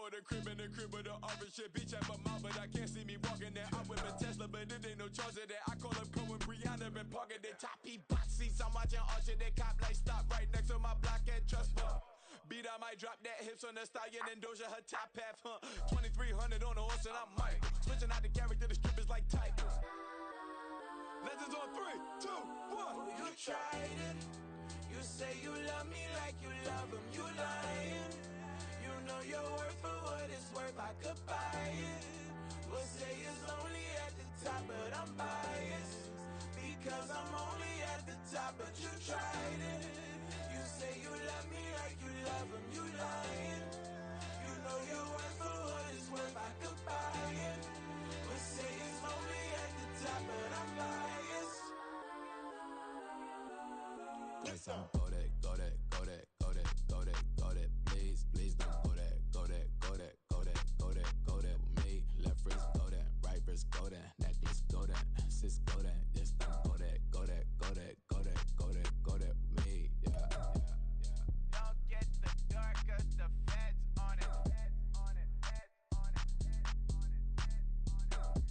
for the crib and the crib with the orange shit. Bitch at my mouth, but I can't see me walking there. I'm with a Tesla, but it ain't no charge of that. I call up Cohen, Brianna, been parking the top P box seats. I'm watching Archer, they cop like stop right next to my block at Trust Fund. Beat, I might drop that hips on the stallion and Doja her top half, huh? 2300 on the horse and I'm Michael. Switching out the character, the strippers like titles. Legends on 3, 2, 1. You tried it. You say you love me like you love him. You lying. You know your worth for what it's worth. I could buy it. We'll say it's only at the top, but I'm biased because I'm only at the top. But you tried it. You say you love me like you love him. You lying. You know your worth for what it's worth. I could buy it. We'll say it's only at the top, but I'm biased. Listen, go that, go that, go that, go that, go that, go that. Please, please don't go that, go that, go that, go that, go that, go that with me. Left wrist go that, right wrist go that, necklace go that, sis go that. Yes, don't go that, go that, go that, go that, go that, go that with me. Yeah, yeah, yeah. Don't get the dark 'cause the feds on it. Feds on it. Feds on it. Feds on it. Feds on it.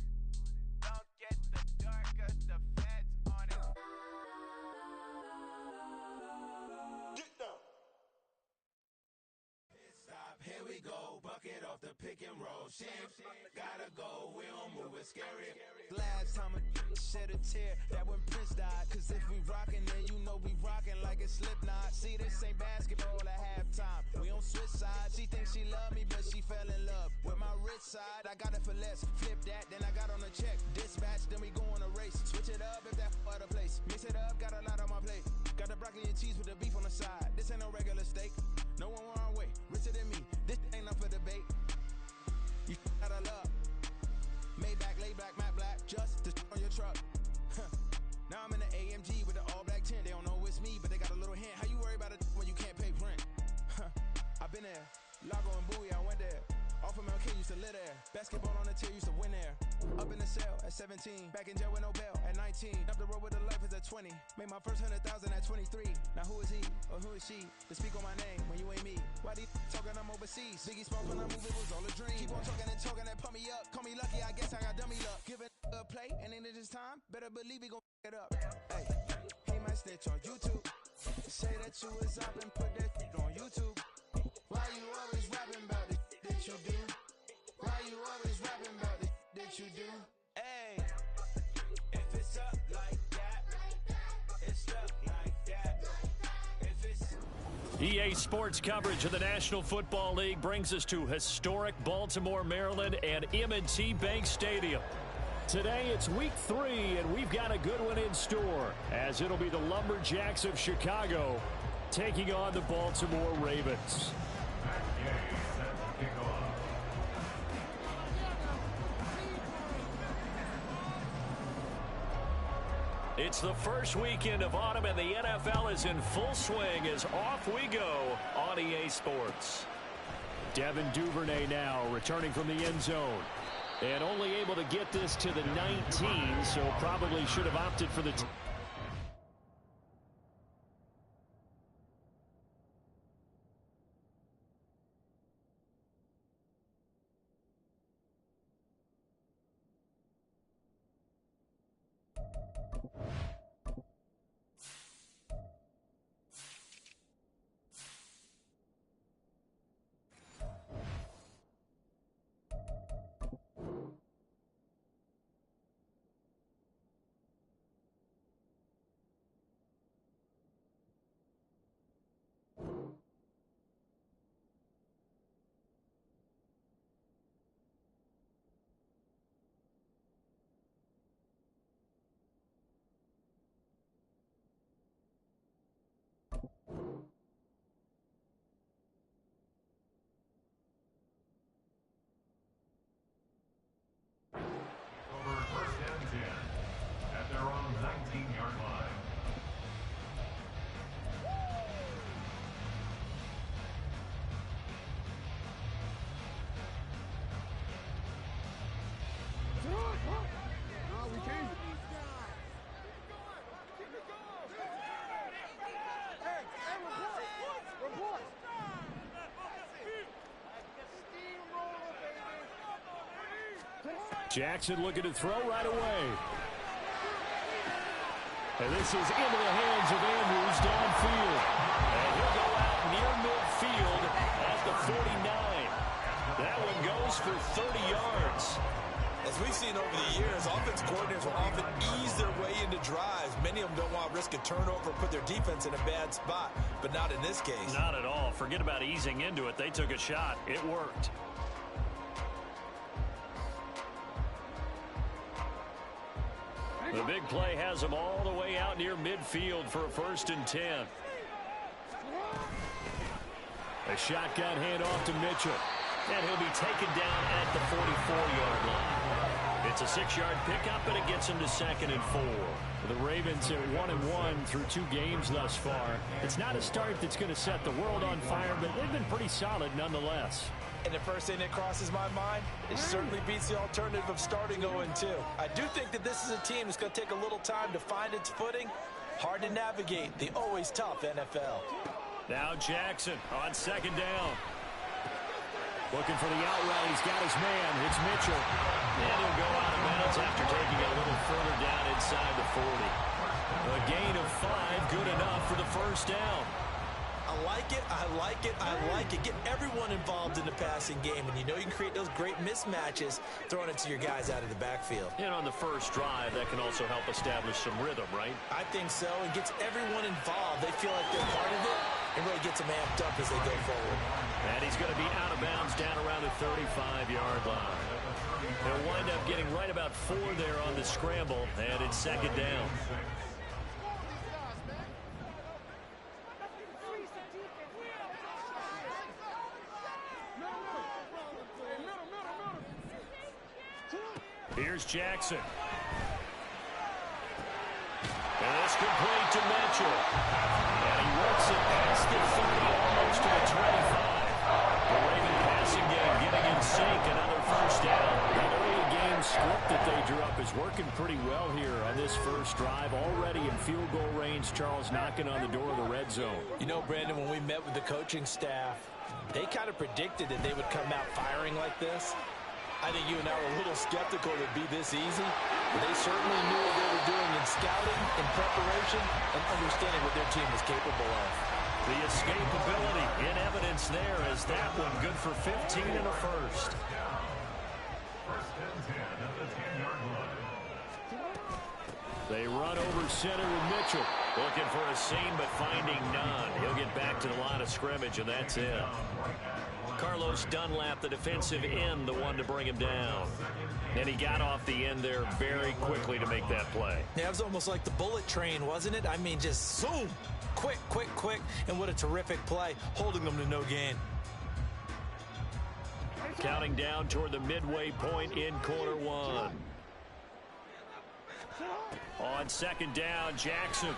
Don't get the dark 'cause the feds on it. Get down. Stop, here we go. Bucket off the pick and roll. Shift, gotta go. We don't move it scary. Last time a shed a tear, that when Prince died. Cause if we rockin', then you know we rockin' like a Slipknot. See, this ain't basketball at halftime. We on switch sides. She thinks she love me, but she fell in love with my rich side. I got it for less. Flip that, then I got on a check. Dispatch, then we go on a race. Switch it up if that other place. Mix it up, got a lot on my plate. Got the broccoli and cheese with the beef on the side. This ain't no regular steak. No one wrong way. Richer than me. This ain't up for debate. You out of love. Maybach, laid back, matte black, just to on your truck. Now I'm in the AMG with the all black tint. They don't know it's me, but they got a little hint. How you worry about it when you can't pay rent? I've been there. Lago and Bowie, I went there. Off of MLK, used to live there. Basketball on the tier, used to win there. Up in the cell at 17. Back in jail with no bail at 19. Up the road with the life is at 20. Made my first 100,000 at 23. Now who is he or who is she to speak on my name when you ain't me? Why they talking I'm overseas? Biggie Smalls when I move, it was all a dream. Keep on talking and talking and pump me up. Call me lucky, I guess I got dummy luck. Give it a play and then it is time. Better believe we gon' it up. Hey, he might snitch on YouTube. Say that you was up and put that on YouTube. Why you always rapping about it that you do? Why you always rapping about it that you do? Hey, if it's up like that, it's stuck like that. If it's EA Sports coverage of the National Football League brings us to historic Baltimore, Maryland and M&T Bank Stadium. Today it's week 3 and we've got a good one in store as it'll be the Lumberjacks of Chicago taking on the Baltimore Ravens. It's the first weekend of autumn and the NFL is in full swing as off we go on EA Sports. Devin Duvernay now returning from the end zone. And only able to get this to the 19, so probably should have opted for the... Jackson looking to throw right away. And this is into the hands of Andrews downfield. And he'll go out near midfield at the 49. That one goes for 30 yards. As we've seen over the years, offense coordinators will often ease their way into drives. Many of them don't want to risk a turnover or put their defense in a bad spot, but not in this case. Not at all. Forget about easing into it. They took a shot. It worked. The big play has them all the way out near midfield for a 1st and 10. A shotgun handoff to Mitchell. And he'll be taken down at the 44-yard line. It's a 6-yard pickup, and it gets him to 2nd and 4. The Ravens are 1-1 through 2 games thus far. It's not a start that's going to set the world on fire, but they've been pretty solid nonetheless. And the first thing that crosses my mind, it certainly beats the alternative of starting 0-2. I do think that this is a team that's going to take a little time to find its footing. Hard to navigate the always tough NFL. Now Jackson on 2nd down. Looking for the out route. He's got his man. It's Mitchell. And he'll go out of bounds after taking it a little further down inside the 40. A gain of 5, good enough for the 1st down. I like it, I like it, I like it. Get everyone involved in the passing game, and you know you can create those great mismatches throwing it to your guys out of the backfield. And on the first drive, that can also help establish some rhythm, right? I think so. It gets everyone involved. They feel like they're part of it, and really gets them amped up as they go forward. And he's going to be out of bounds down around the 35-yard line. They'll wind up getting right about 4 there on the scramble, and it's 2nd down. Here's Jackson. And it's complete to Mitchell. And he works it past the 30, almost to the 25. The Raven passing game getting in sync, another 1st down. The early game script that they drew up is working pretty well here on this first drive. Already in field goal range, Charles knocking on the door of the red zone. You know, Brandon, when we met with the coaching staff, they kind of predicted that they would come out firing like this. I think you and I were a little skeptical it would be this easy, but they certainly knew what they were doing in scouting, in preparation, and understanding what their team was capable of. The escapability in evidence there as that one good for 15 and a 1st. They run over center with Mitchell. Looking for a seam, but finding none. He'll get back to the line of scrimmage, and that's it. Carlos Dunlap, the defensive end, the one to bring him down. And he got off the end there very quickly to make that play. Yeah, it was almost like the bullet train, wasn't it? I mean, just zoom. Quick, quick, quick. And what a terrific play, holding them to no gain. Counting down toward the midway point in quarter 1. On 2nd down, Jackson.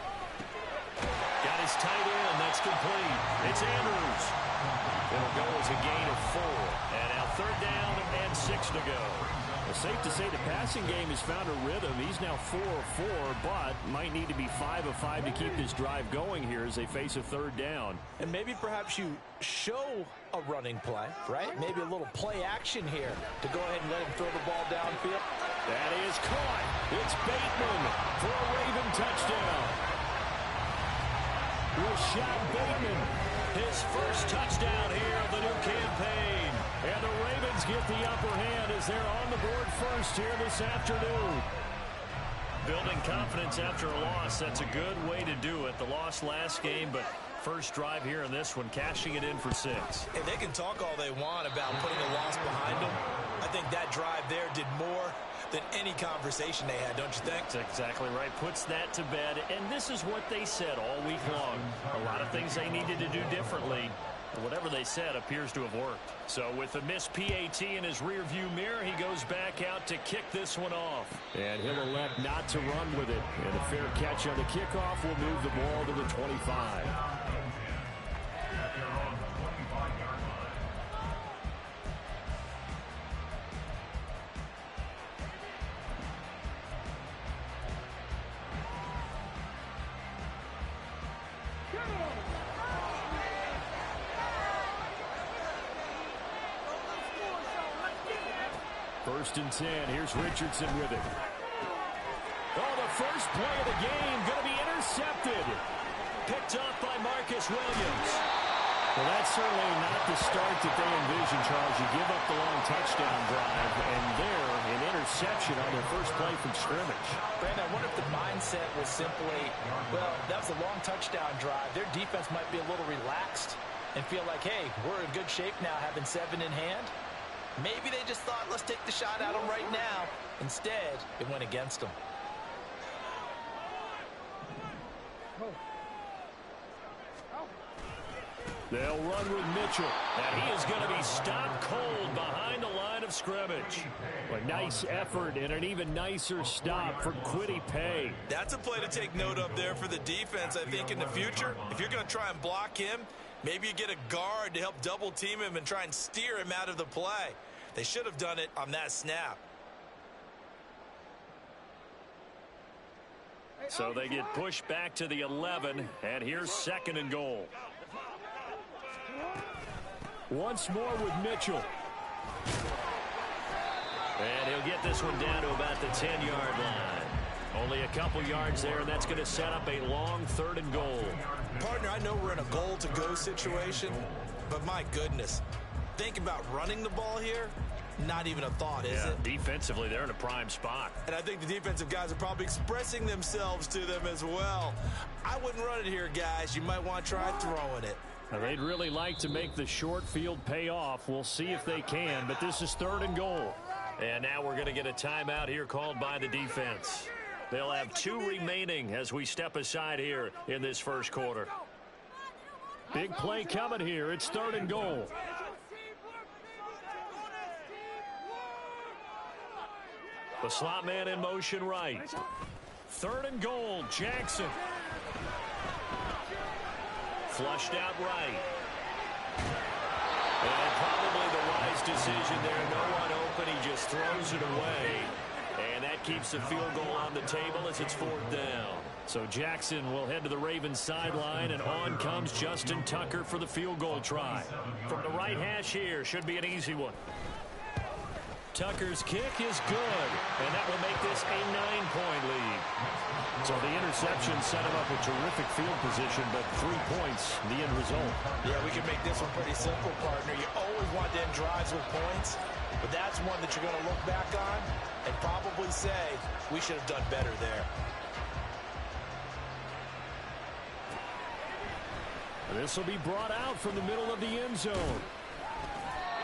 Got his tight end. That's complete. It's Andrews. It'll go as a gain of 4. And now 3rd down and 6 to go. It's safe to say the passing game has found a rhythm. He's now 4 of 4, but might need to be 5 of 5 to keep this drive going here as they face a 3rd down. And maybe perhaps you show a running play, right? Maybe a little play action here to go ahead and let him throw the ball downfield. That is caught. It's Bateman for a Raven touchdown. Rashad Bateman, his first touchdown here of the new campaign. And the Ravens get the upper hand as they're on the board first here this afternoon. Building confidence after a loss, that's a good way to do it. The loss last game, but first drive here in this one, cashing it in for 6. And they can talk all they want about putting a loss behind them. I think that drive there did more than any conversation they had, don't you think? That's exactly right. Puts that to bed. And this is what they said all week long. A lot of things they needed to do differently. Whatever they said appears to have worked. So with the missed PAT in his rearview mirror, he goes back out to kick this one off. And he'll elect not to run with it. And a fair catch on the kickoff will move the ball to the 25. 1st and 10. Here's Richardson with it. Oh, the first play of the game going to be intercepted. Picked off by Marcus Williams. Well, that's certainly not the start that they envisioned, Charles. You give up the long touchdown drive, and there, an interception on their first play from scrimmage. Brandon, I wonder if the mindset was simply, well, that was a long touchdown drive. Their defense might be a little relaxed and feel like, hey, we're in good shape now having 7 in hand. Maybe they just thought, let's take the shot at them right now. Instead, it went against them. They'll run with Mitchell, and he is going to be stopped cold behind the line of scrimmage. A nice effort and an even nicer stop for Kwity Paye. That's a play to take note of there for the defense, I think, in the future. If you're going to try and block him, maybe you get a guard to help double team him and try and steer him out of the play. They should have done it on that snap. So they get pushed back to the 11, and here's 2nd and goal. Once more with Mitchell. And he'll get this one down to about the 10-yard line. Only a couple yards there, and that's going to set up a long 3rd and goal. Partner, I know we're in a goal-to-go situation, but my goodness, think about running the ball here. Not even a thought, is it? Defensively, they're in a prime spot. And I think the defensive guys are probably expressing themselves to them as well. I wouldn't run it here, guys. You might want to try throwing it. Now, they'd really like to make the short field pay off. We'll see if they can, but this is 3rd and goal. And now we're going to get a timeout here called by the defense. They'll have 2 remaining as we step aside here in this first quarter. Big play coming here. It's 3rd and goal. The slot man in motion right. 3rd and goal, Jackson. Flushed out right. And probably the wise decision there. No one open. He just throws it away. And that keeps the field goal on the table as it's 4th down. So Jackson will head to the Ravens sideline, and on comes Justin Tucker for the field goal try. From the right hash here, should be an easy one. Tucker's kick is good, and that will make this a 9-point lead. So the interception set him up with terrific field position, but 3 points, the end result. Yeah, we can make this one pretty simple, partner. You always want to end drives with points, but that's one that you're going to look back on and probably say, we should have done better there. This will be brought out from the middle of the end zone.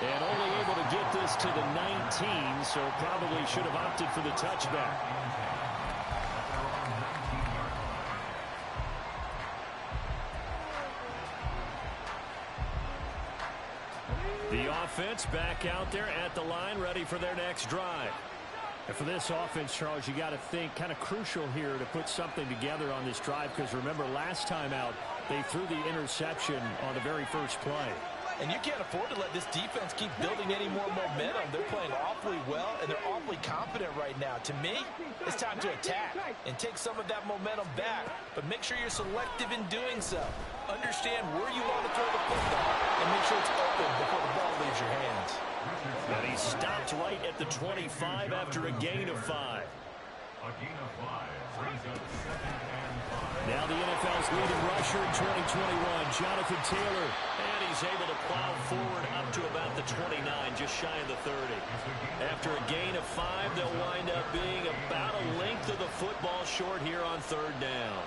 And only able to get this to the 19, so probably should have opted for the touchback. The offense back out there at the line, ready for their next drive. And for this offense, Charles, you got to think kind of crucial here to put something together on this drive, because remember, last time out, they threw the interception on the very first play. And you can't afford to let this defense keep building any more momentum. They're playing awfully well, and they're awfully confident right now. To me, it's time to attack and take some of that momentum back, but make sure you're selective in doing so. Understand where you want to throw the football and make sure it's open before the ball leaves your hands. And he stopped right at the 25 after a gain of 5. Now the NFL's leading rusher in 2021, Jonathan Taylor. And he's able to plow forward up to about the 29, just shy of the 30. After a gain of 5, they'll wind up being about a length of the football short here on 3rd down.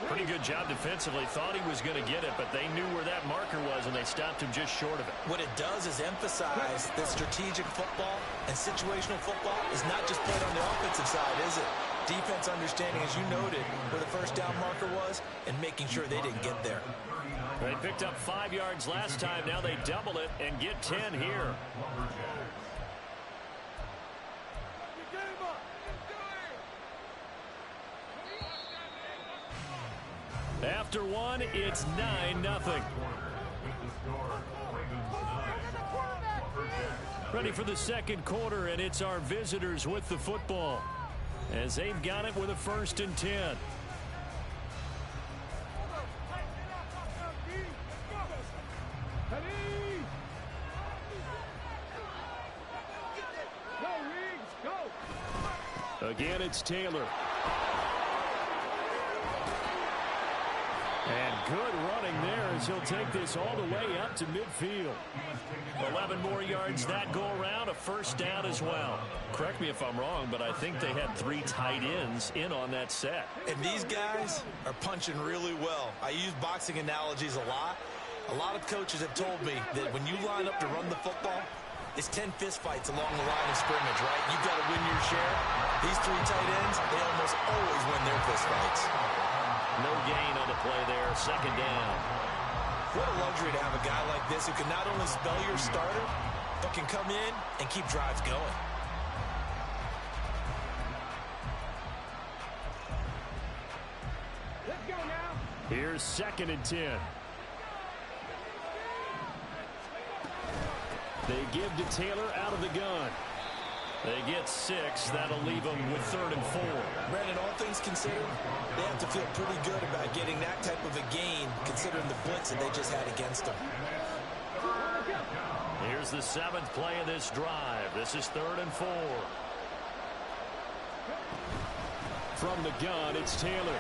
Pretty good job defensively. Thought he was going to get it, but they knew where that marker was, and they stopped him just short of it. What it does is emphasize that strategic football and situational football is not just played on the offensive side, is it? Defense understanding, as you noted, where the first down marker was and making sure they didn't get there. They picked up 5 yards last time. Now they double it and get 10 here. After one, it's 9-0. Ready for the second quarter, and it's our visitors with the football, as they've got it with a 1st and 10. Again, it's Taylor. And good running there as he'll take this all the way up to midfield. 11 more yards that go around, a first down as well. Correct me if I'm wrong, but I think they had 3 tight ends in on that set. And these guys are punching really well. I use boxing analogies a lot. A lot of coaches have told me that when you line up to run the football, it's 10 fistfights along the line of scrimmage, right? You've got to win your share. These 3 tight ends, they almost always win their fistfights. No gain on the play there, second down. What a luxury to have a guy like this who can not only spell your starter, but can come in and keep drives going. Let's go now. Here's 2nd and 10. They give to Taylor out of the gun. They get 6. That'll leave them with 3rd and 4. Brandon, all things considered, they have to feel pretty good about getting that type of a gain considering the blitz that they just had against them. Here's the 7th play of this drive. This is 3rd and 4. From the gun, it's Taylor.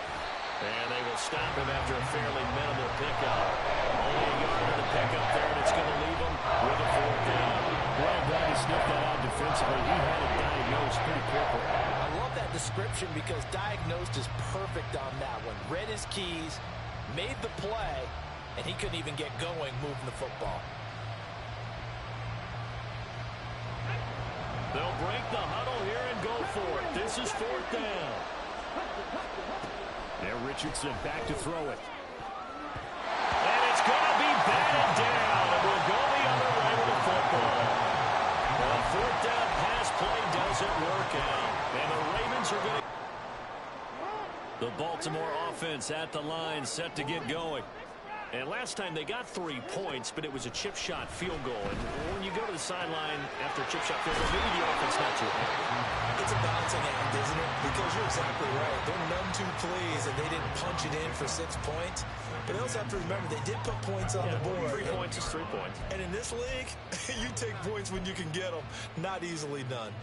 And they will stop him after a fairly minimal pickup. Only a yard of the pickup there, and it's going to leave him with a 4th down. Well done to sniff that out defensively. He had it diagnosed pretty quickly. I love that description because diagnosed is perfect on that one. Read his keys, made the play, and he couldn't even get going moving the football. They'll break the huddle here and go for it. This is 4th down. There, Richardson back to throw it. And it's going to be batted down. And we'll go the other way with the football. The 4th down pass play doesn't work out. And the Ravens are going to... The Baltimore offense at the line set to get going. And last time they got 3 points, but it was a chip shot field goal. And when you go to the sideline after a chip shot field goal, maybe the offense not too happy. It's a balancing act, isn't it? Because you're exactly right. They're none too pleased that they didn't punch it in for 6 points. But they also have to remember they did put points on the board. 3 points is 3 points. And in this league, you take points when you can get them. Not easily done.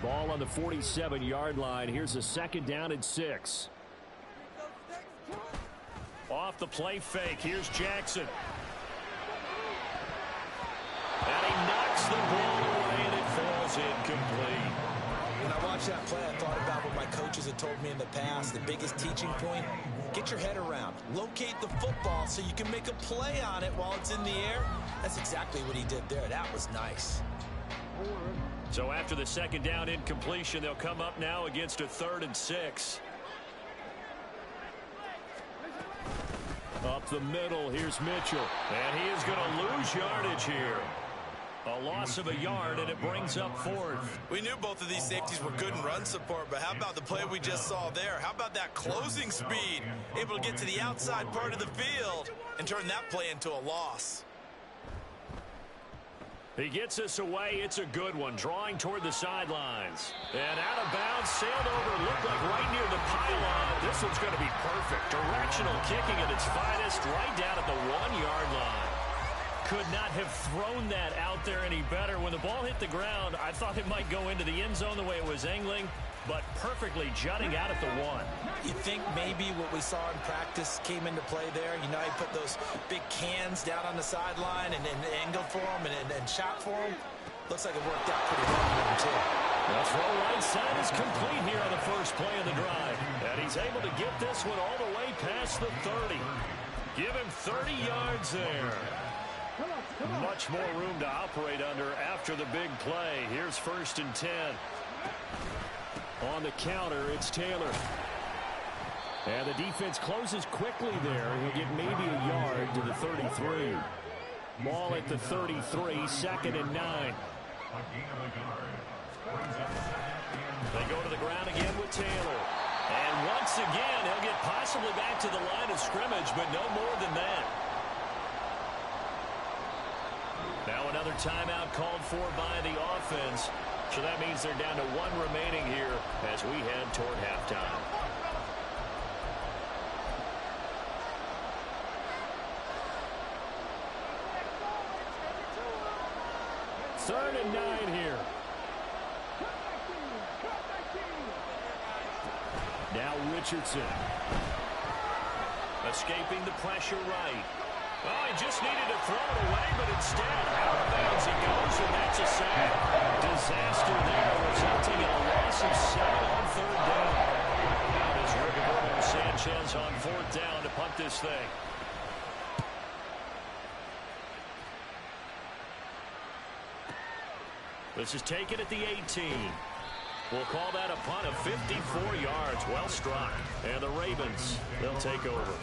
Ball on the 47-yard line. Here's a 2nd down and 6. Off the play fake. Here's Jackson. And he knocks the ball away, and it falls incomplete. When I watched that play, I thought about what my coaches had told me in the past. The biggest teaching point, get your head around. Locate the football so you can make a play on it while it's in the air. That's exactly what he did there. That was nice. So after the 2nd down incompletion, they'll come up now against a 3rd and 6. Up the middle, here's Mitchell. And he is going to lose yardage here. A loss of a yard, and it brings up 4th. We knew both of these safeties were good in run support, but how about the play we just saw there? How about that closing speed? Able to get to the outside part of the field and turn that play into a loss. He gets us away. It's a good one. Drawing toward the sidelines. And out of bounds, sailed over, looked like right near the pylon. This one's going to be perfect. Directional kicking at its finest, right down at the 1-yard line. Could not have thrown that out there any better. When the ball hit the ground, I thought it might go into the end zone the way it was angling, but perfectly jutting out at the 1. You think maybe what we saw in practice came into play there? You know, he put those big cans down on the sideline and angled for him and shot for him. Looks like it worked out pretty well for him, too. The throw right side is complete here on the first play of the drive. And he's able to get this one all the way past the 30. Give him 30 yards there. Much more room to operate under after the big play. Here's 1st and 10. On the counter, it's Taylor. And the defense closes quickly there. He'll get maybe a yard to the 33. Ball at the 33, 2nd and 9. They go to the ground again with Taylor. And once again, he'll get possibly back to the line of scrimmage, but no more than that. Now another timeout called for by the offense. So that means they're down to 1 remaining here as we head toward halftime. Third and 9 here. Now Richardson. Escaping the pressure right. Oh, he just needed to throw it away, but instead, out of bounds he goes, and that's a sack. Disaster there, resulting in a loss of 7 on third down. Now is Rigoberto Sanchez on fourth down to punt this thing. This is taken at the 18. We'll call that a punt of 54 yards. Well struck. And the Ravens, they'll take over.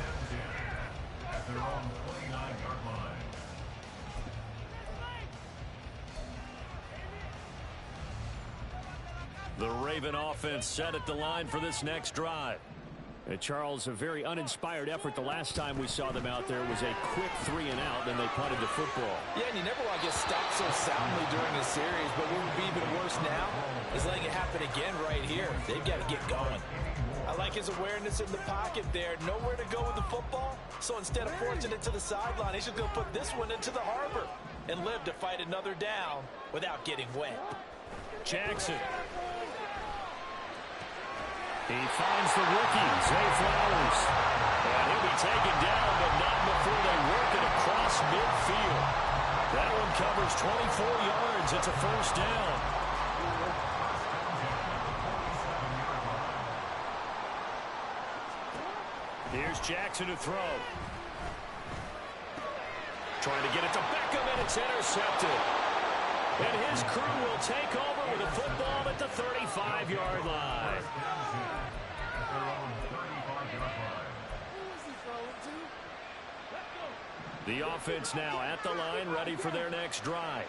At their own 29-yard line. The Raven offense set at the line for this next drive. And Charles, a very uninspired effort. The last time we saw them out there was a quick 3-and-out, then they punted the football. Yeah, and you never want to get stopped so soundly during a series, but what would be even worse now is letting it happen again right here. They've got to get going. I like his awareness in the pocket there. Nowhere to go with the football, so instead of forcing it to the sideline, he's just going to put this one into the harbor and live to fight another down without getting wet. Jackson. He finds the rookie, Zay Flowers. And he'll be taken down, but not before they work it across midfield. That one covers 24 yards. It's a first down. Here's Jackson to throw. Trying to get it to Beckham, and it's intercepted. And his crew will take over with a football at the 35-yard line. The offense now at the line, ready for their next drive.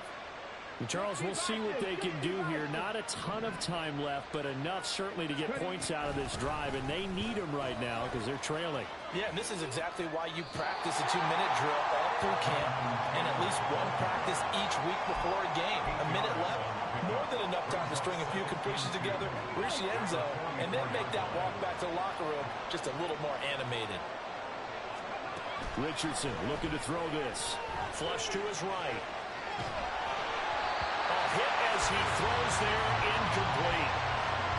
And Charles, we'll see what they can do here. Not a ton of time left, but enough certainly to get points out of this drive, and they need them right now because they're trailing. Yeah, and this is exactly why you practice a 2-minute drill all through camp and at least one practice each week before a game. A minute left, more than enough time to string a few completions together, reach the end zone, and then make that walk back to the locker room just a little more animated. Richardson looking to throw this. Flush to his right. A hit as he throws there, incomplete.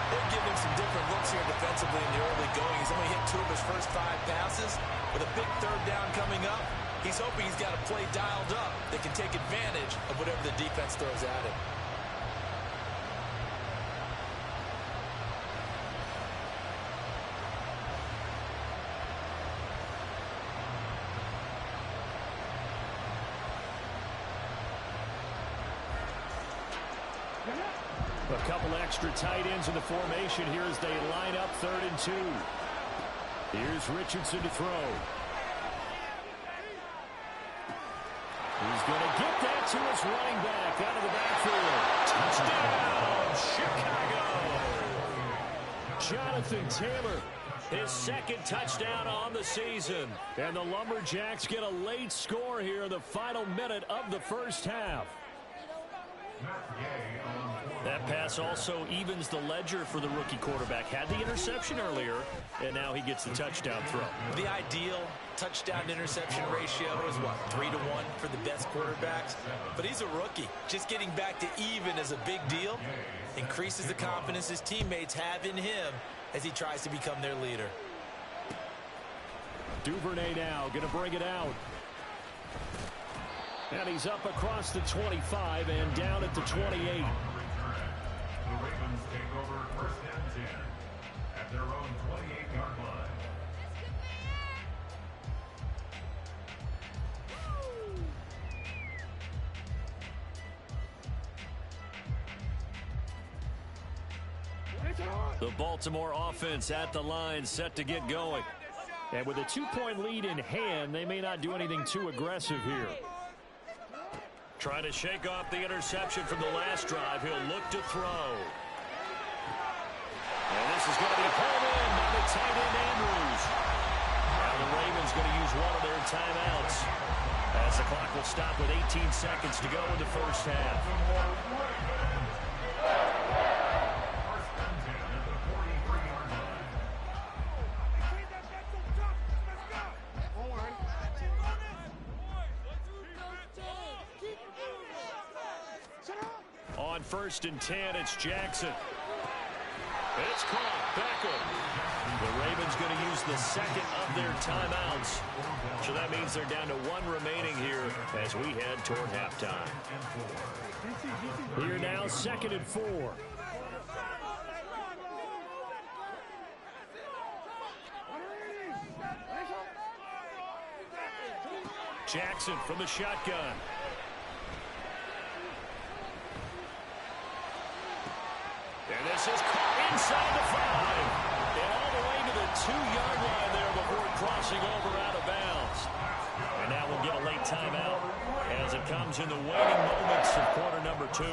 They're giving some different looks here defensively in the early going. He's only hit 2 of his first 5 passes. With a big third down coming up, he's hoping he's got a play dialed up that can take advantage of whatever the defense throws at him. A couple extra tight ends in the formation here as they line up 3rd and 2. Here's Richardson to throw. He's going to get that to his running back out of the backfield. Touchdown, Chicago! Jonathan Taylor, his 2nd touchdown on the season. And the Lumberjacks get a late score here in the final minute of the first half. That pass also evens the ledger for the rookie quarterback. Had the interception earlier, and now he gets the touchdown throw. The ideal touchdown-interception ratio is, what, 3-1 for the best quarterbacks? But he's a rookie. Just getting back to even is a big deal. Increases the confidence his teammates have in him as he tries to become their leader. Duvernay now going to bring it out. And he's up across the 25 and down at the 28. The Ravens take over 1st and 10 at their own 28-yard line. The Baltimore offense at the line, set to get going. And with a 2-point lead in hand, they may not do anything too aggressive here. Trying to shake off the interception from the last drive. He'll look to throw. And this is going to be pulled in by the tight end Andrews. Now the Ravens going to use one of their timeouts as the clock will stop with 18 seconds to go in the first half. On 1st and 10, it's Jackson. It's caught. Beckham. The Ravens going to use the second of their timeouts. So that means they're down to one remaining here as we head toward halftime. Here now, 2nd and 4. Jackson from the shotgun. And this is caught inside the 5. And all the way to the 2-yard line there before crossing over out of bounds. And now we'll get a late timeout as it comes in the waning moments of quarter number 2.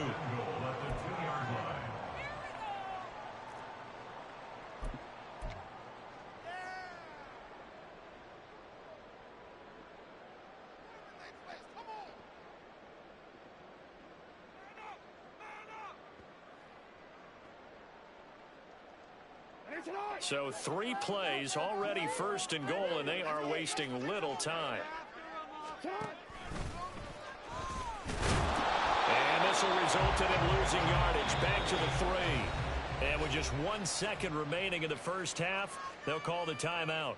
So 3 plays already 1st and goal, and they are wasting little time. And this will result in him losing yardage back to the 3. And with just 1 second remaining in the first half, they'll call the timeout.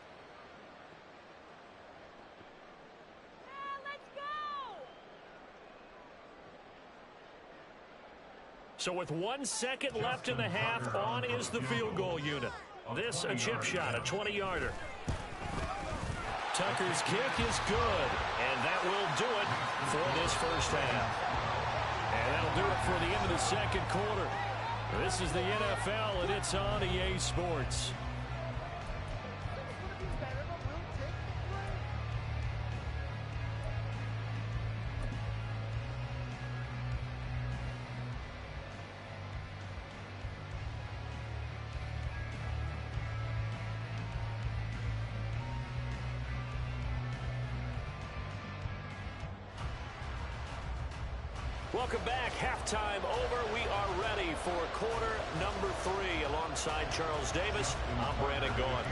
So with 1 second left in the half, on is the field goal unit. This a chip shot, a 20-yarder. Tucker's kick is good, and that will do it for this first half. And that'll do it for the end of the second quarter. This is the NFL, and it's on EA Sports. Welcome back. Halftime over. We are ready for quarter number 3. Alongside Charles Davis, I'm Brandon Gaughan.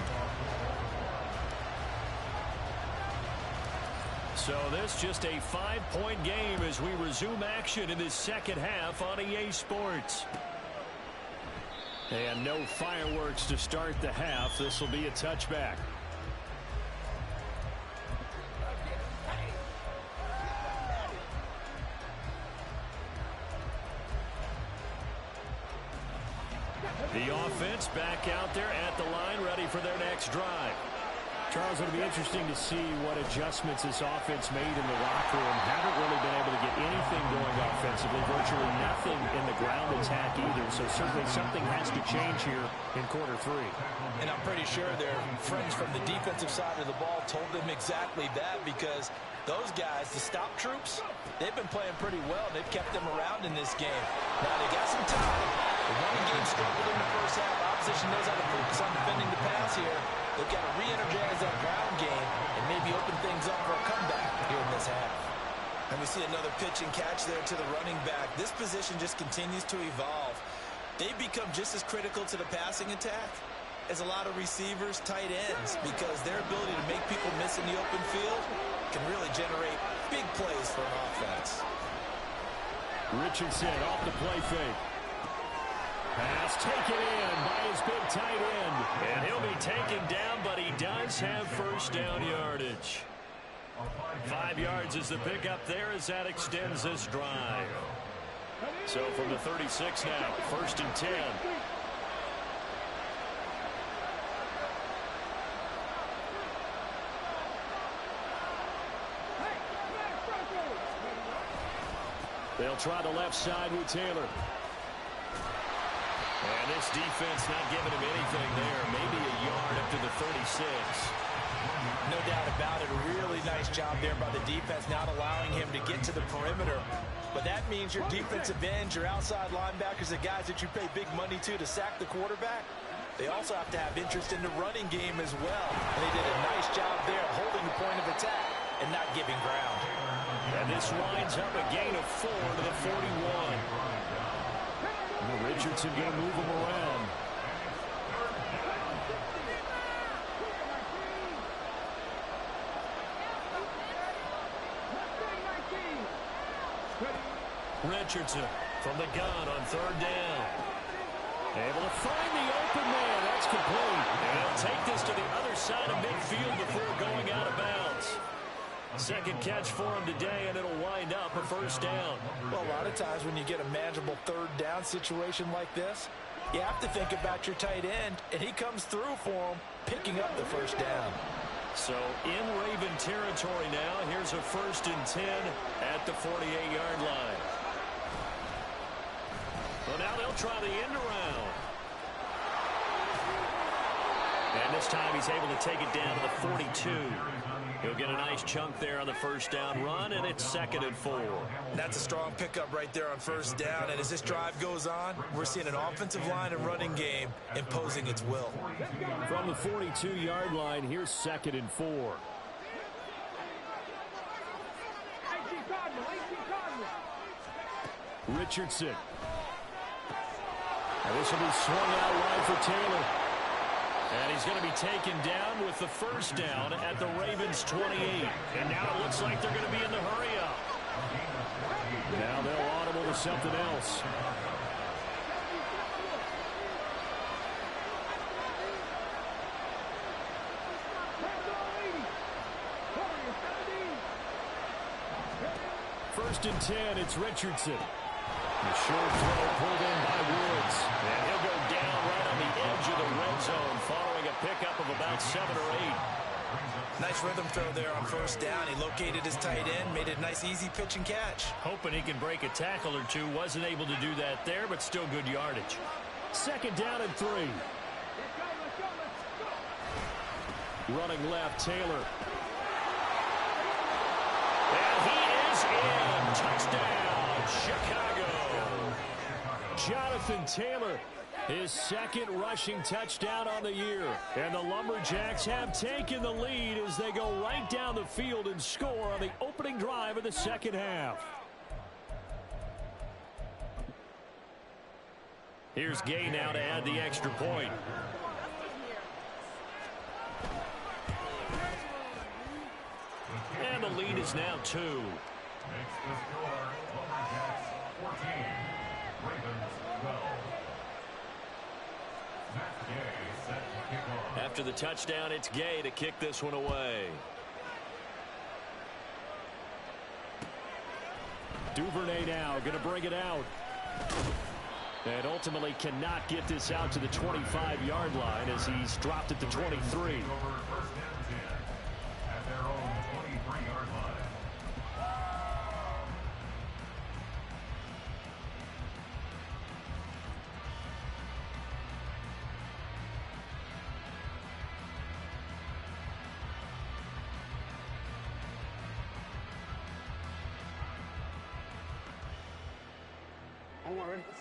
So this just a 5-point game as we resume action in this second half on EA Sports. And no fireworks to start the half. This will be a touchback. The offense back out there at the line, ready for their next drive. Charles, it'll be interesting to see what adjustments this offense made in the locker room. Haven't really been able to get anything going offensively, virtually nothing in the ground attack either. So certainly something has to change here in quarter 3. And I'm pretty sure their friends from the defensive side of the ball told them exactly that, because those guys, the stop troops, they've been playing pretty well. They've kept them around in this game. Now they got some time. The running game struggled in the first half. Opposition knows how to focus on defending the pass here. They've got to re-energize that ground game and maybe open things up for a comeback here in this half. And we see another pitch and catch there to the running back. This position just continues to evolve. They've become just as critical to the passing attack as a lot of receivers, tight ends, because their ability to make people miss in the open field can really generate big plays for an offense. Richardson off the play fake. Pass taken in by his big tight end. And he'll be taken down, but he does have first down yardage. 5 yards is the pickup there as that extends this drive. So from the 36 now, 1st and 10. They'll try the left side with Taylor. And this defense not giving him anything there. Maybe a yard up to the 36. No doubt about it. A really nice job there by the defense, not allowing him to get to the perimeter. But that means your defensive ends, your outside linebackers, the guys that you pay big money to sack the quarterback, they also have to have interest in the running game as well. And they did a nice job there holding the point of attack and not giving ground. And this winds up a gain of 4 to the 41. Richardson going to move him around. Richardson from the gun on 3rd down. Able to find the open man. That's complete. And he'll take this to the other side of midfield before going out of bounds. Second catch for him today, and it'll wind up a first down. Well, a lot of times when you get a manageable third down situation like this, you have to think about your tight end, and he comes through for him, picking up the first down. So in Raven territory now, here's a 1st and 10 at the 48-yard line. Well, now they'll try the end around. And this time he's able to take it down to the 42. He'll get a nice chunk there on the first down run, and it's 2nd and 4. That's a strong pickup right there on first down, and as this drive goes on, we're seeing an offensive line and running game imposing its will. From the 42-yard line, here's 2nd and 4. Richardson. And this will be swung out wide for Taylor. And he's going to be taken down with the first down at the Ravens' 28. And now it looks like they're going to be in the hurry-up. Now they'll audible to something else. First and 10, it's Richardson. The short throw pulled in by Woods. And he'll go down right on the edge of the red zone following a pickup of about 7 or 8. Nice rhythm throw there on first down. He located his tight end, made it a nice easy pitch and catch. Hoping he can break a tackle or two. Wasn't able to do that there, but still good yardage. 2nd down and 3. Running left, Taylor. And he is in. Touchdown, Chicago. Jonathan Taylor, his 2nd rushing touchdown on the year. And the Lumberjacks have taken the lead as they go right down the field and score on the opening drive of the second half. Here's Gay now to add the extra point. And the lead is now 2. Makes the score Lumberjacks 14, Ravens 12. Matt Gay set to kick off. After the touchdown, it's Gay to kick this one away. Duvernay now going to bring it out. And ultimately cannot get this out to the 25-yard line as he's dropped at the 23. Over 1st and 10 at their own 23-yard line.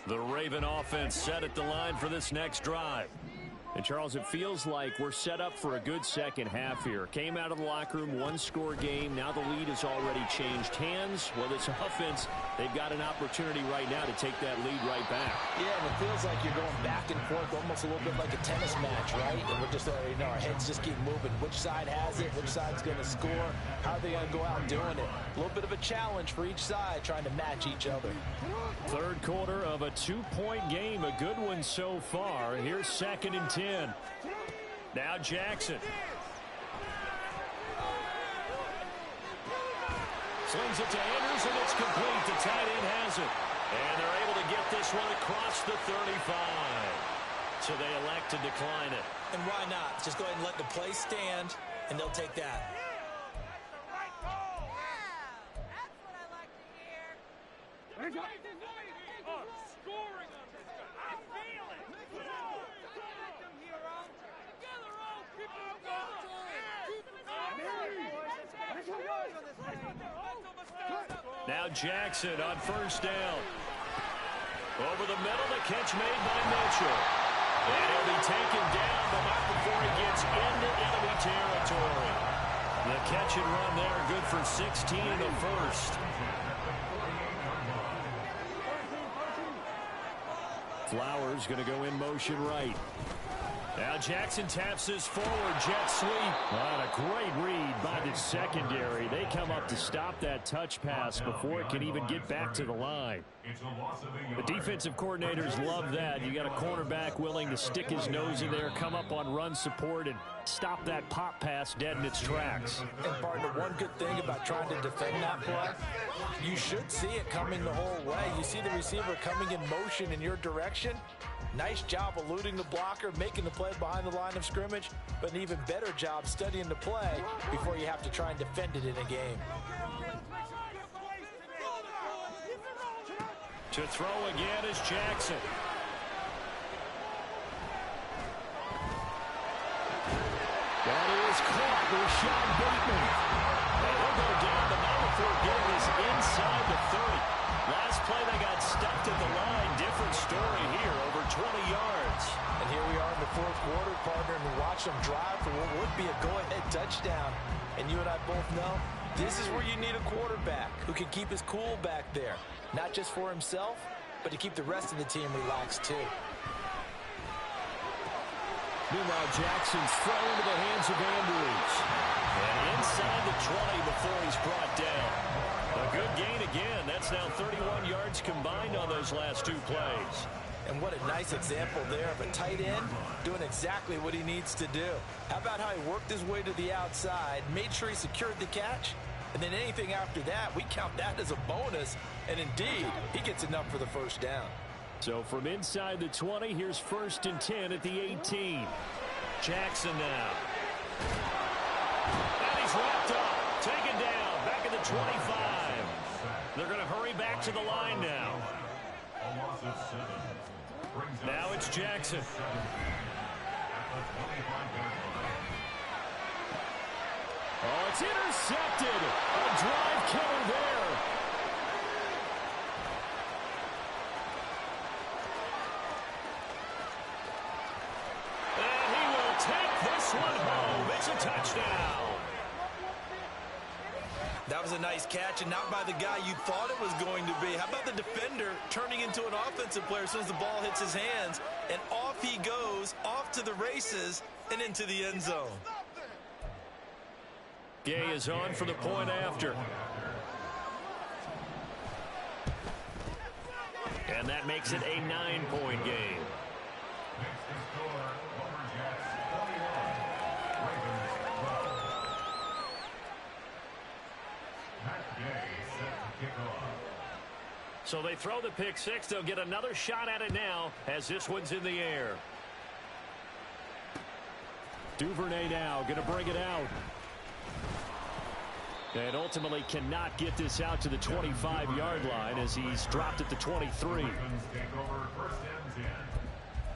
The Raven offense set at the line for this next drive. And, Charles, it feels like we're set up for a good second half here. Came out of the locker room, one-score game. Now the lead has already changed hands. Well, this offense, they've got an opportunity right now to take that lead right back. Yeah, and it feels like you're going back and forth almost a little bit like a tennis match, right? And we're just, our heads just keep moving. Which side has it? Which side's going to score? How are they going to go out doing it? A little bit of a challenge for each side trying to match each other. Third quarter of a 2-point game. A good one so far. Here's 2nd and 10. Now Jackson. Slings it to Andrews, and it's complete. The tight end has it. And they're able to get this one across the 35. So they elect to decline it. And why not? Just go ahead and let the play stand, and they'll take that. Now Jackson on first down. Over the middle, the catch made by Mitchell. And he'll be taken down, but not before he gets into enemy territory. The catch and run there, good for 16 in the first. Flowers going to go in motion right. Now Jackson taps his forward jet sweep. What a great read by the secondary. They come up to stop that touch pass before it can even get back to the line. The defensive coordinators love that. You got a cornerback willing to stick his nose in there, come up on run support, and stop that pop pass dead in its tracks. And partner, one good thing about trying to defend that play, you should see it coming the whole way. You see the receiver coming in motion in your direction. Nice job eluding the blocker, making the play behind the line of scrimmage, but an even better job studying the play before you have to try and defend it in a game. To throw again is Jackson. That is caught. Rashad Bateman. And he'll go down the middle before getting this inside the 30. Last play they got stuffed at the line. Different story here, over 20 yards. And here we are in the fourth quarter, partner, and we watch them drive for what would be a go-ahead touchdown. And you and I both know this is where you need a quarterback who can keep his cool back there. Not just for himself, but to keep the rest of the team relaxed too. Meanwhile, Jackson's thrown into the hands of Andrews. And inside the 20 before he's brought down. A good gain again. That's now 31 yards combined on those last two plays. And what a nice example there of a tight end doing exactly what he needs to do. How about how he worked his way to the outside, made sure he secured the catch, and then anything after that, we count that as a bonus. And indeed, he gets enough for the first down. So from inside the 20, here's 1st and 10 at the 18. Jackson now. And he's wrapped up, taken down, back at the 25. They're going to hurry back to the line now. Now it's Jackson. Oh, it's intercepted. A drive killer there. And he will take this one home. It's a touchdown. That was a nice catch, and not by the guy you thought it was going to be. How about the defender turning into an offensive player as soon as the ball hits his hands, and off he goes, off to the races, and into the end zone. Gay is on for the point after. And that makes it a 9-point game. So they throw the pick six. They'll get another shot at it now as this one's in the air. Duvernay now going to bring it out. And ultimately cannot get this out to the 25-yard line as he's dropped at the 23. Take over 1st and 10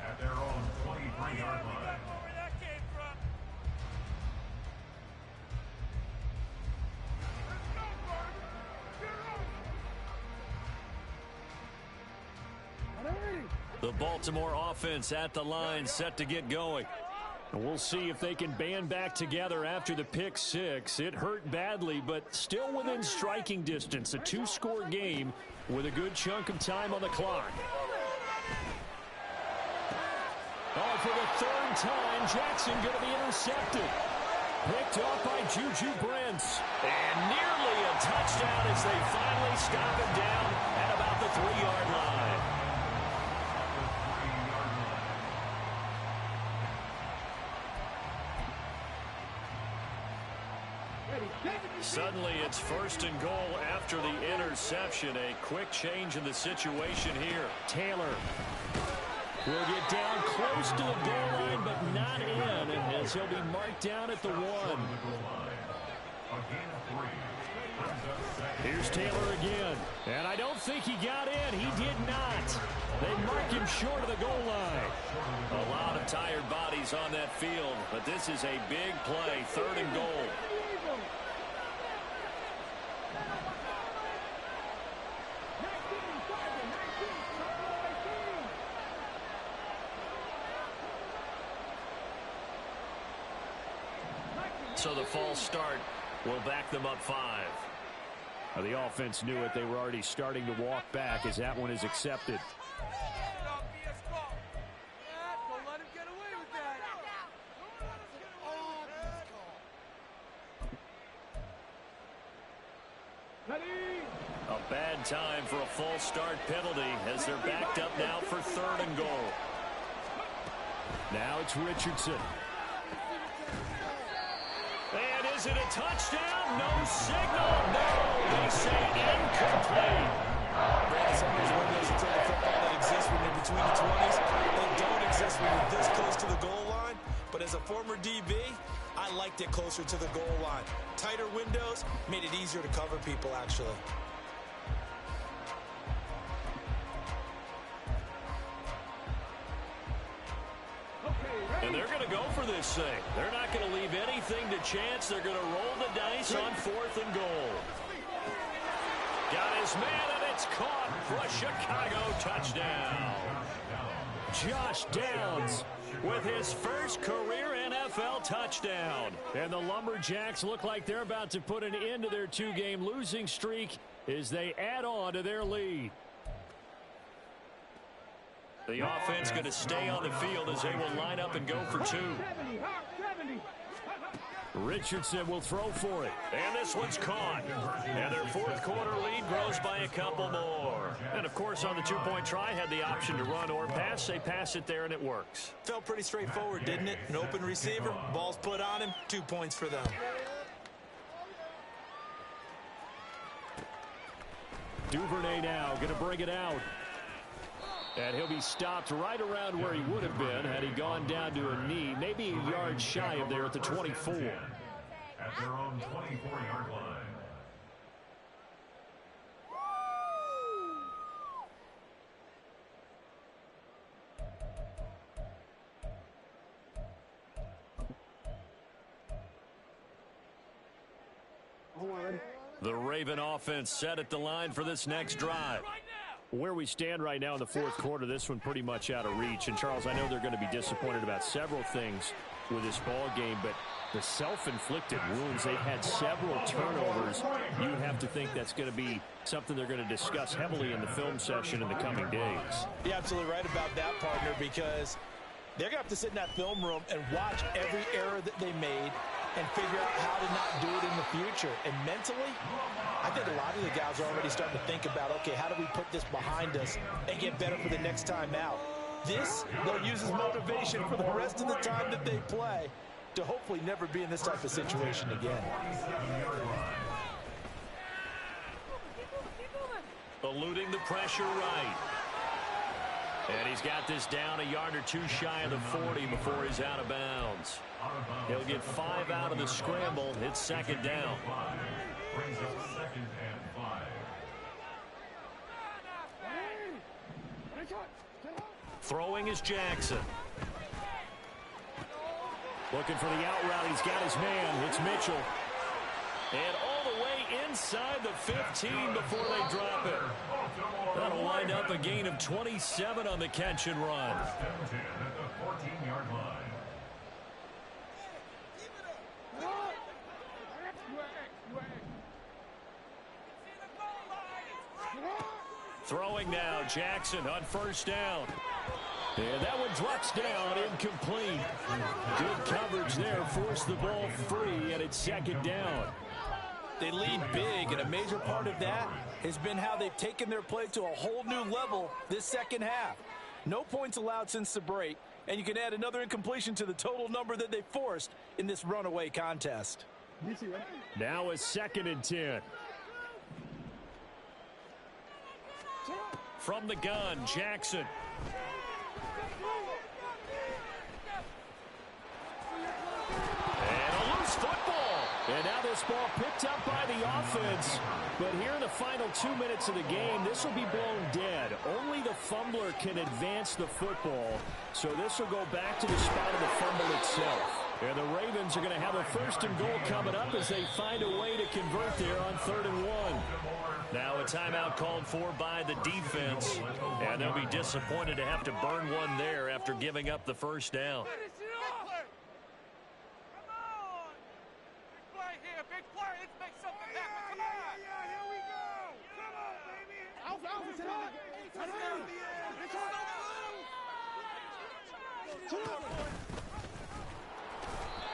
at their own 23-yard line. The Baltimore offense at the line, set to get going. And we'll see if they can band back together after the pick six. It hurt badly, but still within striking distance. A 2-score game with a good chunk of time on the clock. Oh, for the 3rd time, Jackson going to be intercepted. Picked off by Juju Brents. And nearly a touchdown as they finally stop him down at about the 3-yard line. Suddenly it's 1st and goal after the interception. A quick change in the situation here. Taylor will get down close to the goal line, but not in, as he'll be marked down at the 1. Here's Taylor again, and I don't think he got in. He did not. They mark him short of the goal line. A lot of tired bodies on that field, but this is a big play, 3rd and goal. So the false start will back them up 5. Now the offense knew it. They were already starting to walk back as that one is accepted. A bad time for a false start penalty as they're backed up now for 3rd and goal. Now it's Richardson. And is it a touchdown? No signal. No, they say incomplete. Brandon, sometimes windows until the football that exists when you're between the 20s. They don't exist when you're this close to the goal line. But as a former DB, I liked it closer to the goal line. Tighter windows made it easier to cover people, actually. And they're going to go for this thing. They're not going to leave anything to chance. They're going to roll the dice on 4th and goal. Got his man, and it's caught for a Chicago touchdown. Josh Downs with his first career NFL touchdown. And the Lumberjacks look like they're about to put an end to their 2-game losing streak as they add on to their lead. The offense going to stay on the field as they will line up and go for 2. Richardson will throw for it. And this one's caught. And their 4th quarter lead grows by a couple more. And, of course, on the 2-point try, had the option to run or pass. They pass it there, and it works. Felt pretty straightforward, didn't it? An open receiver, ball's put on him, 2 points for them. Duvernay now going to bring it out. And he'll be stopped right around where he would have been had he gone down to a knee, maybe a yard shy of there at the 24. At their own 24-yard line. The Raven offense set at the line for this next drive. Where we stand right now in the 4th quarter, this one pretty much out of reach. And, Charles, I know they're going to be disappointed about several things with this ball game, but the self-inflicted wounds, they've had several turnovers. You would have to think that's going to be something they're going to discuss heavily in the film session in the coming days. You're absolutely right about that, partner, because they're going to have to sit in that film room and watch every error that they made and figure out how to not do it in the future. And mentally, I think a lot of the guys are already starting to think about, okay, how do we put this behind us and get better for the next time out? This, they'll use as motivation for the rest of the time that they play to hopefully never be in this type of situation again. Eluding the pressure right. And he's got this down a yard or 2 shy of the 40 before he's out of bounds. He'll get 5 out of the scramble. It's 2nd down. Brings up 2nd and 5. Throwing is Jackson. Looking for the out route. He's got his man. It's Mitchell. And all the way inside the 15 before they drop it. That'll wind up a gain of 27 on the catch and run. First and 10 at the 14-yard line. Throwing now, Jackson on 1st down. And that one drops down, incomplete. Good coverage there, forced the ball free, and it's 2nd down. They lead big, and a major part of that has been how they've taken their play to a whole new level this 2nd half. No points allowed since the break, and you can add another incompletion to the total number that they forced in this runaway contest. Now a 2nd and 10. From the gun, Jackson. And a loose football. And now this ball picked up by the offense. But here in the final 2 minutes of the game, this will be blown dead. Only the fumbler can advance the football. So this will go back to the spot of the fumble itself. And the Ravens are going to have a 1st and goal coming up as they find a way to convert there on 3rd and 1. Now a timeout called for by the defense. And they'll be disappointed to have to burn one there after giving up the 1st down.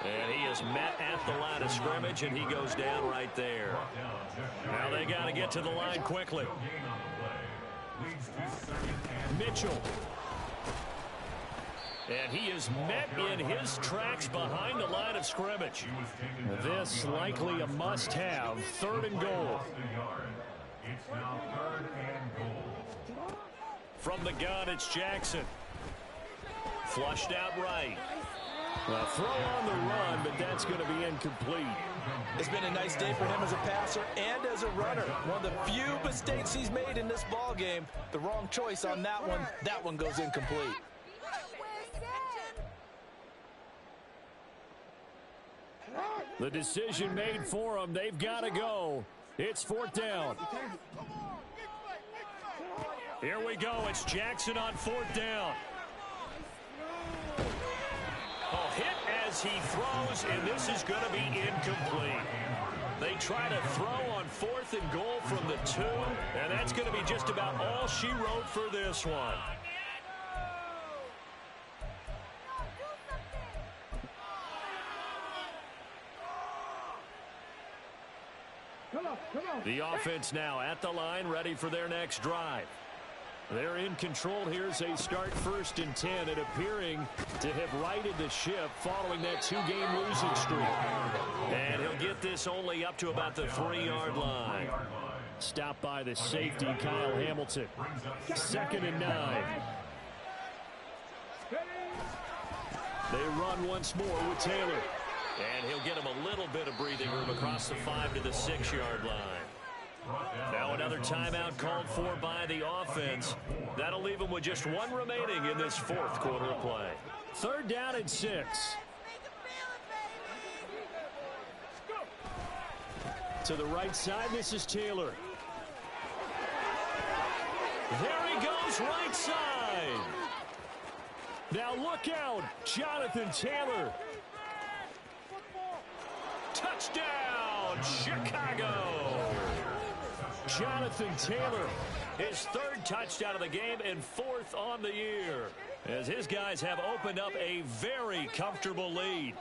And he is just met at the line of scrimmage, and he goes down right there. Now they got to get to the line quickly. Mitchell. And he is met in his tracks behind the line of scrimmage. This likely a must-have. 3rd and goal. It's now 3rd and goal. From the gun, it's Jackson. Flushed out right. A throw on the run, but that's going to be incomplete. It's been a nice day for him as a passer and as a runner. One of the few mistakes he's made in this ball game. The wrong choice on that one. That one goes incomplete. The decision made for them. They've got to go. It's 4th down. Here we go. It's Jackson on 4th down. Oh, hit as he throws, and this is going to be incomplete. They try to throw on 4th and goal from the 2, and that's going to be just about all she wrote for this one. The offense now at the line, ready for their next drive. They're in control here as they start 1st and 10, and appearing to have righted the ship following that 2-game losing streak. And he'll get this only up to about the 3-yard line. Stopped by the safety, Kyle Hamilton. 2nd and 9. They run once more with Taylor. And he'll get him a little bit of breathing room across the 5 to the 6-yard line. Now another timeout called for by the offense. That'll leave him with just 1 remaining in this 4th quarter of play. 3rd down and 6. To the right side, this is Taylor. There he goes, right side. Now look out, Jonathan Taylor. Touchdown, Chicago. Jonathan Taylor, his 3rd touchdown of the game and 4th on the year, as his guys have opened up a very comfortable lead.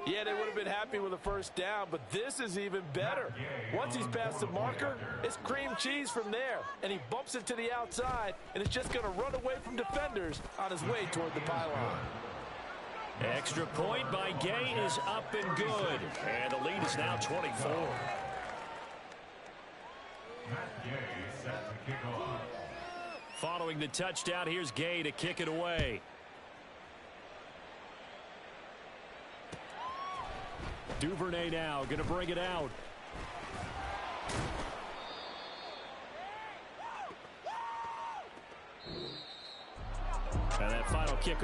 Yeah, they would have been happy with a 1st down, but this is even better. Once he's past the marker, it's cream cheese from there, and he bumps it to the outside, and it's just going to run away from defenders on his way toward the pylon. Extra point by Gay is up and good, and the lead is now 24. Following the touchdown, here's Gay to kick it away. Duvernay now going to bring it out. And that final kick